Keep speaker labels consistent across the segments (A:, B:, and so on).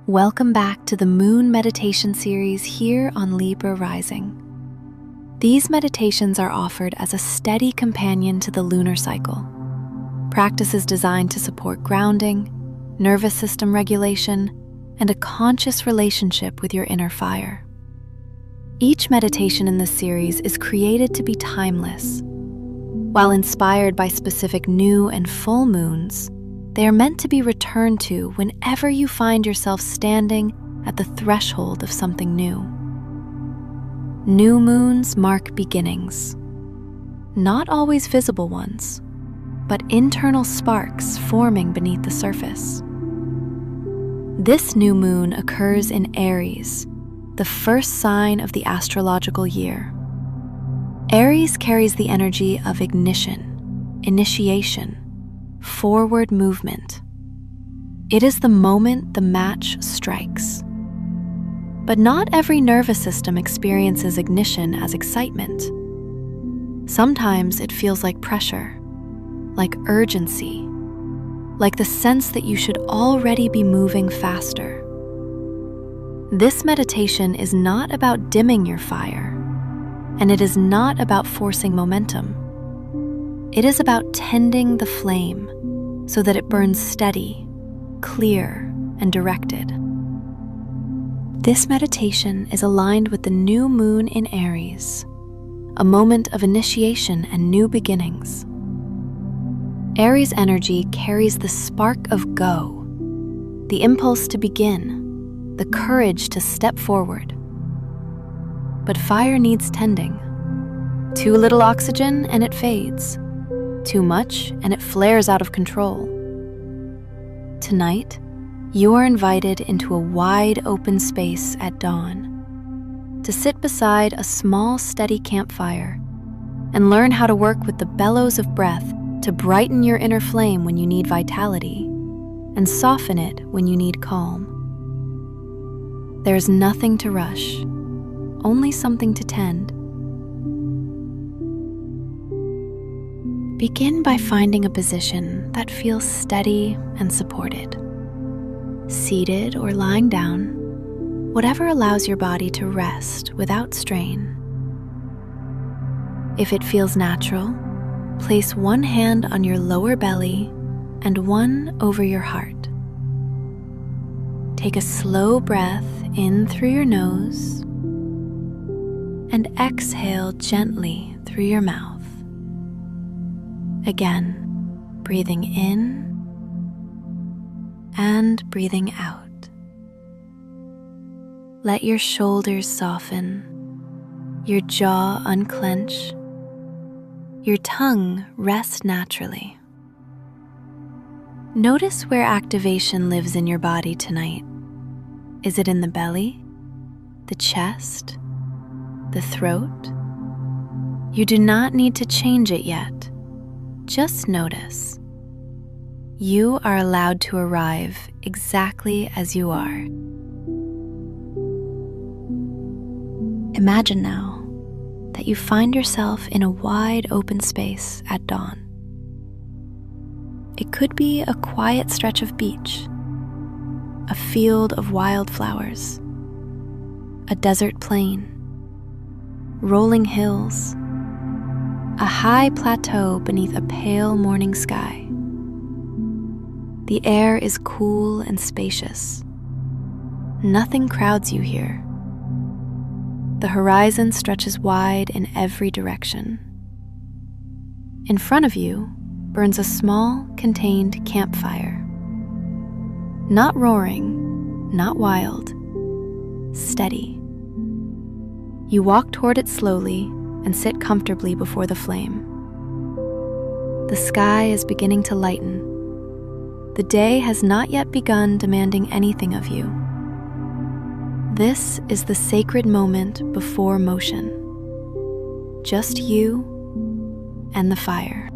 A: Welcome back to the Moon Meditation Series here on Libra Rising. These meditations are offered as a steady companion to the lunar cycle. Practices designed to support grounding, nervous system regulation, and a conscious relationship with your inner fire. Each meditation in this series is created to be timeless. While inspired by specific new and full moons, they are meant to be returned to whenever you find yourself standing at the threshold of something new. New moons mark beginnings, not always visible ones, but internal sparks forming beneath the surface. This new moon occurs in Aries, the first sign of the astrological year. Aries carries the energy of ignition, initiation, forward movement. It is the moment the match strikes. But not every nervous system experiences ignition as excitement. Sometimes it feels like pressure, like urgency, like the sense that you should already be moving faster. This meditation is not about dimming your fire, and it is not about forcing momentum. It is about tending the flame so that it burns steady, clear, and directed. This meditation is aligned with the new moon in Aries, a moment of initiation and new beginnings. Aries energy carries the spark of go, the impulse to begin, the courage to step forward. But fire needs tending. Too little oxygen and it fades. Too much and it flares out of control. Tonight, you are invited into a wide open space at dawn to sit beside a small steady campfire and learn how to work with the bellows of breath to brighten your inner flame when you need vitality and soften it when you need calm. There's nothing to rush, only something to tend. Begin by finding a position that feels steady and supported. Seated or lying down, whatever allows your body to rest without strain. If it feels natural, place one hand on your lower belly and one over your heart. Take a slow breath in through your nose and exhale gently through your mouth. Again, breathing in and breathing out. Let your shoulders soften, your jaw unclench, your tongue rest naturally. Notice where activation lives in your body tonight. Is it in the belly, the chest, the throat? You do not need to change it yet. Just notice. You are allowed to arrive exactly as you are. Imagine now that you find yourself in a wide open space at dawn. It could be a quiet stretch of beach, a field of wildflowers, a desert plain, rolling hills, a high plateau beneath a pale morning sky. The air is cool and spacious. Nothing crowds you here. The horizon stretches wide in every direction. In front of you burns a small, contained campfire. Not roaring, not wild, steady. You walk toward it slowly and sit comfortably before the flame. The sky is beginning to lighten. The day has not yet begun demanding anything of you. This is the sacred moment before motion. Just you and the fire.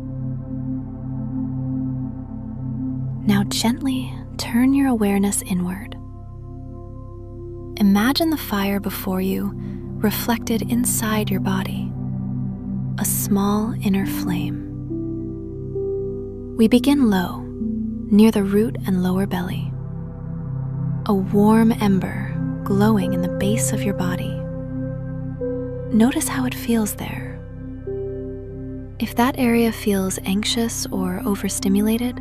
A: Now gently turn your awareness inward. Imagine the fire before you reflected inside your body, a small inner flame. We begin low, near the root and lower belly. a warm ember glowing in the base of your body. Notice how it feels there. If that area feels anxious or overstimulated,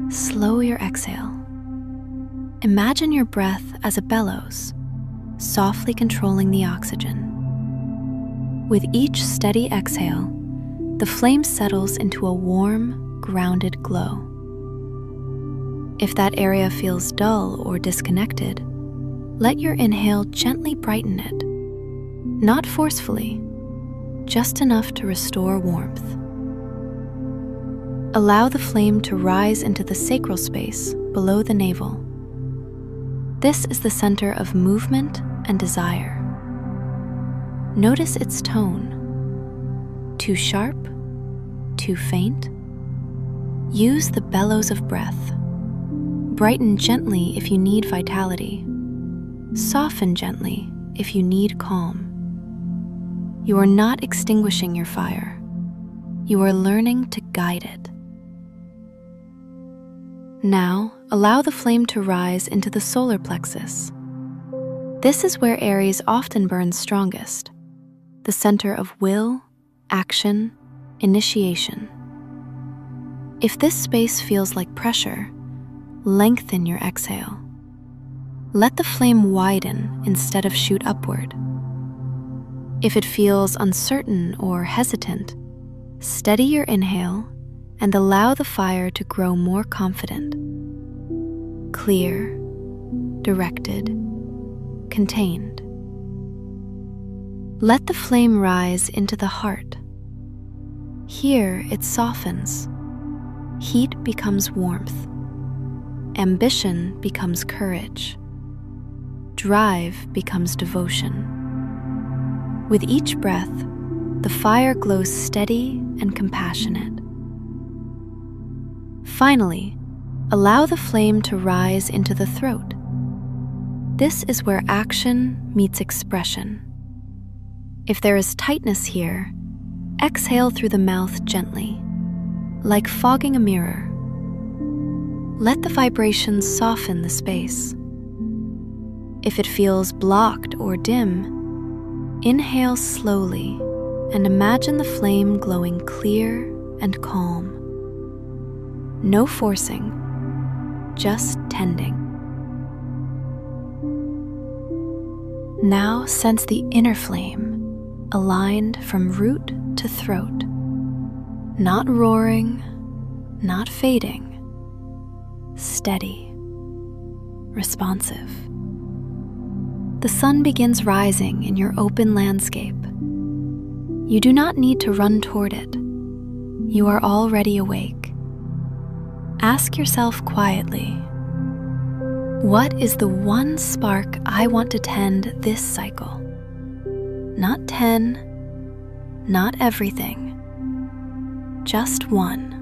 A: slow your exhale. Imagine your breath as a bellows, softly controlling the oxygen. With each steady exhale, the flame settles into a warm, grounded glow. If that area feels dull or disconnected, let your inhale gently brighten it, not forcefully, just enough to restore warmth. Allow the flame to rise into the sacral space below the navel. This is the center of movement and desire. Notice its tone. Too sharp? Too faint? Use the bellows of breath. Brighten gently if you need vitality. Soften gently if you need calm. You are not extinguishing your fire. You are learning to guide it. Now, allow the flame to rise into the solar plexus. This is where Aries often burns strongest, the center of will, action, initiation. If this space feels like pressure, lengthen your exhale. Let the flame widen instead of shoot upward. If it feels uncertain or hesitant, steady your inhale and allow the fire to grow more confident. Clear, directed, contained. Let the flame rise into the heart. Here it softens. Heat becomes warmth. Ambition becomes courage. Drive becomes devotion. With each breath, the fire glows steady and compassionate. Finally, allow the flame to rise into the throat. This is where action meets expression. If there is tightness here, exhale through the mouth gently, like fogging a mirror. Let the vibrations soften the space. If it feels blocked or dim, inhale slowly and imagine the flame glowing clear and calm. No forcing, just tending. Now sense the inner flame, aligned from root to throat, not roaring, not fading, steady, responsive. The sun begins rising in your open landscape. You do not need to run toward it. You are already awake. Ask yourself quietly, what is the one spark I want to tend this cycle? Not 10, not everything, just one.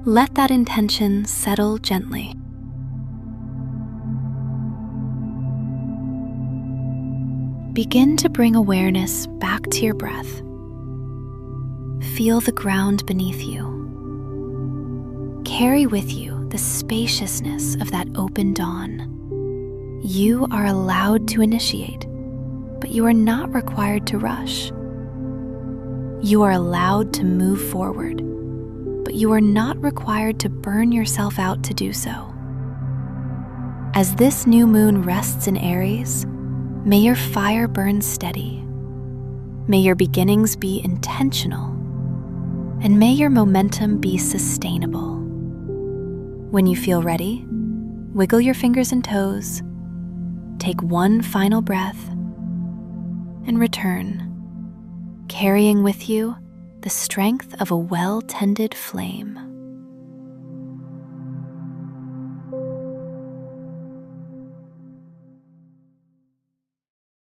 A: Let that intention settle gently. Begin to bring awareness back to your breath. Feel the ground beneath you. Carry with you the spaciousness of that open dawn. You are allowed to initiate, but you are not required to rush. You are allowed to move forward, but you are not required to burn yourself out to do so. As this new moon rests in Aries, may your fire burn steady. May your beginnings be intentional, and may your momentum be sustainable. When you feel ready, wiggle your fingers and toes, take one final breath, and return, carrying with you the strength of a well-tended flame.